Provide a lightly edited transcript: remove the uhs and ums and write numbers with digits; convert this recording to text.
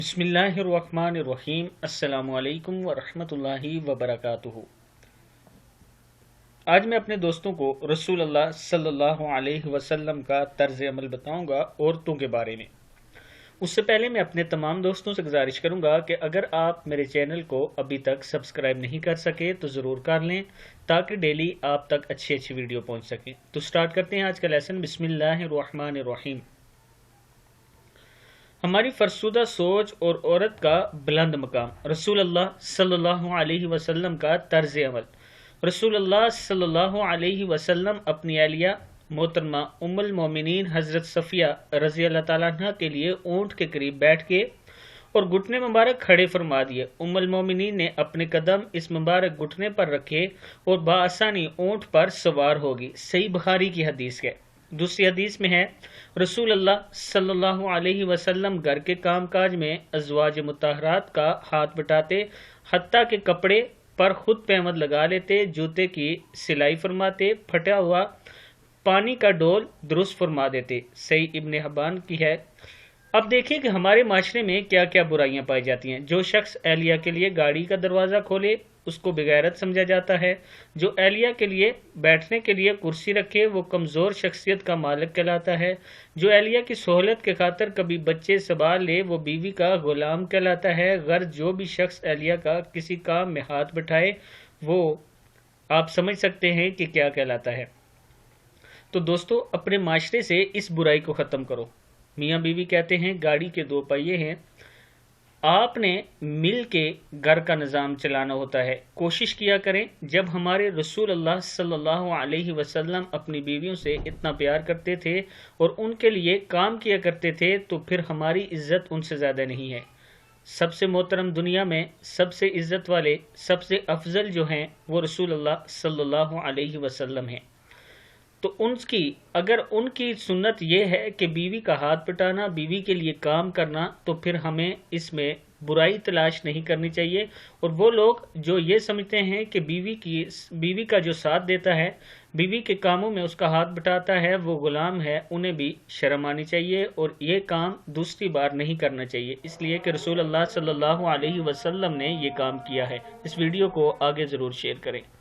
बिस्मिल्लाहिर्रहमानिर्रहीम। अस्सलामु अलैकुम वरहमतुल्लाहि वबरकातुहू। आज मैं अपने दोस्तों को रसूल अल्लाह सल्लल्लाहु अलैहि वसल्लम का तर्ज अमल बताऊंगा औरतों के बारे में। उससे पहले मैं अपने तमाम दोस्तों से गुजारिश करूंगा कि अगर आप मेरे चैनल को अभी तक सब्सक्राइब नहीं कर सके तो ज़रूर कर लें ताकि डेली आप तक अच्छी अच्छी वीडियो पहुंच सके। तो स्टार्ट करते हैं आज का लेसन। बिस्मिल्लाहिर्रहमानिर्रहीम। हमारी फरसुदा सोच और औरत का बुलंद मकाम। रसूल अल्लाह सल्लल्लाहु अलैहि वसल्लम का तर्ज अमल। रसूल अल्लाह सल्लल्लाहु अलैहि वसल्लम अपनी अहलिया मोहतरमा उम्मुल मोमिनीन हज़रत सफ़िया रज़ी अल्लाह ताला अन्हा के लिए ऊँट के करीब बैठ के और घुटने मुबारक खड़े फरमा दिए। उम्मुल मोमिनीन ने अपने कदम इस मुबारक घुटने पर रखे और बासानी ऊँट पर सवार होगी। सही बुखारी की हदीस है। दूसरी हदीस में है, रसूल अल्लाह सल्लल्लाहु अलैहि वसल्लम घर के कामकाज में अज़वाज मुतहरात का हाथ बटाते, हत्ता के कपड़े पर खुद पैमद लगा लेते, जूते की सिलाई फरमाते, फटा हुआ पानी का डोल दुरुस्त फरमा देते। सही इब्ने हब्बान की है। अब देखिए कि हमारे माशरे में क्या क्या बुराइयां पाई जाती हैं। जो शख्स एहलिया के लिए गाड़ी का दरवाज़ा खोले उसको बेगैरत समझा जाता है। जो एहलिया के लिए बैठने के लिए कुर्सी रखे वो कमज़ोर शख्सियत का मालिक कहलाता है। जो एहलिया की सहूलत के खातिर कभी बच्चे संभाल ले वो बीवी का गुलाम कहलाता है। गर्ज जो भी शख्स एहलिया का किसी काम में हाथ बैठाए वो आप समझ सकते हैं कि क्या कहलाता है। तो दोस्तों, अपने माशरे से इस बुराई को ख़त्म करो। मियाँ बीवी कहते हैं गाड़ी के दो पहिए हैं, आपने मिल के घर का निज़ाम चलाना होता है। कोशिश किया करें, जब हमारे रसूल अल्लाह सल्लल्लाहु अलैहि वसल्लम अपनी बीवियों से इतना प्यार करते थे और उनके लिए काम किया करते थे तो फिर हमारी इज्जत उनसे ज़्यादा नहीं है। सबसे मोहतरम दुनिया में सबसे इज्जत वाले सबसे अफजल जो हैं वो रसूल अल्लाह सल्लल्लाहु अलैहि वसल्लम हैं। तो अगर उनकी सुन्नत ये है कि बीवी का हाथ पिटाना, बीवी के लिए काम करना, तो फिर हमें इसमें बुराई तलाश नहीं करनी चाहिए। और वो लोग जो ये समझते हैं कि बीवी का जो साथ देता है, बीवी के कामों में उसका हाथ बटाता है, वो गुलाम है, उन्हें भी शर्म आनी चाहिए और ये काम दूसरी बार नहीं करना चाहिए, इसलिए कि रसूल अल्लाह सल्लल्लाहु अलैहि वसल्लम ने ये काम किया है। इस वीडियो को आगे ज़रूर शेयर करें।